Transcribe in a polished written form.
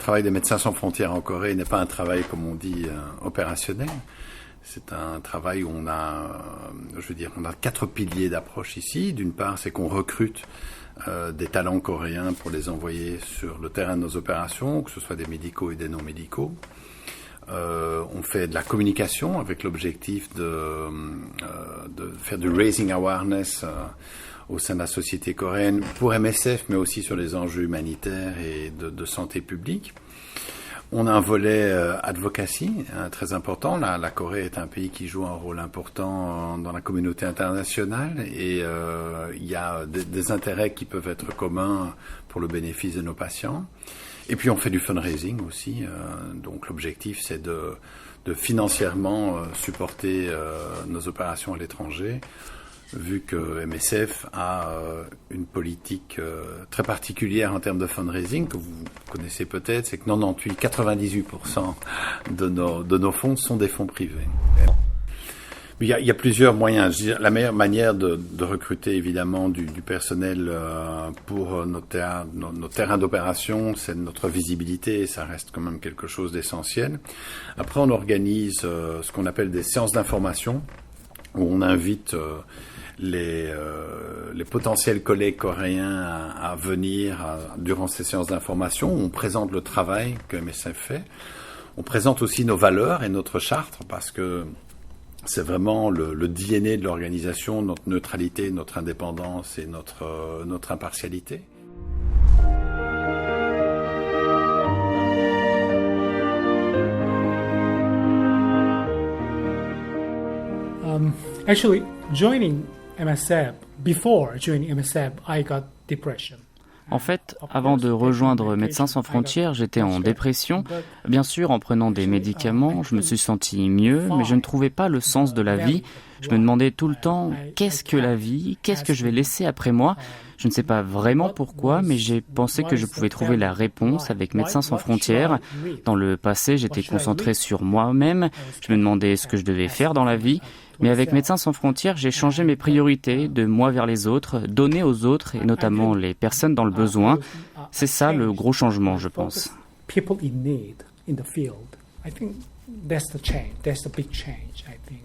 travail des Médecins sans frontières en Corée n'est pas un travail, comme on dit, opérationnel. C'est un travail où on a 4 piliers d'approche ici. D'une part, c'est qu'on recrute des talents coréens pour les envoyer sur le terrain de nos opérations, que ce soit des médicaux et des non-médicaux. On fait de la communication avec l'objectif de faire du raising awareness au sein de la société coréenne pour MSF, mais aussi sur les enjeux humanitaires et de santé publique. On a un volet advocacy très important. La Corée est un pays qui joue un rôle important dans la communauté internationale et il y a des intérêts qui peuvent être communs pour le bénéfice de nos patients. Et puis on fait du fundraising aussi. Donc l'objectif c'est de financièrement supporter nos opérations à l'étranger, vu que MSF a une politique très particulière en termes de fundraising, que vous connaissez peut-être, c'est que 98% de nos fonds sont des fonds privés. Il y a plusieurs moyens. Je veux dire, la meilleure manière de recruter évidemment du personnel pour nos terrains d'opération, c'est notre visibilité, et ça reste quand même quelque chose d'essentiel. Après, on organise ce qu'on appelle des séances d'information, où on invite les potentiels collègues coréens à venir durant ces séances d'information. On présente le travail que MSF fait. On présente aussi nos valeurs et notre charte, parce que c'est vraiment le DNA de l'organisation, notre neutralité, notre indépendance et notre impartialité. Actually, before joining MSF, I got depression. En fait, avant de rejoindre Médecins sans frontières, j'étais en dépression. Bien sûr, en prenant des médicaments, je me suis senti mieux, mais je ne trouvais pas le sens de la vie. Je me demandais tout le temps, qu'est-ce que la vie? Qu'est-ce que je vais laisser après moi? Je ne sais pas vraiment pourquoi, mais j'ai pensé que je pouvais trouver la réponse avec Médecins sans frontières. Dans le passé, j'étais concentré sur moi-même. Je me demandais ce que je devais faire dans la vie. Mais avec Médecins sans frontières, j'ai changé mes priorités de moi vers les autres, donner aux autres et notamment les personnes dans le besoin. C'est ça le gros changement, je pense. People in need in the field. I think that's the change. That's the big change, I think.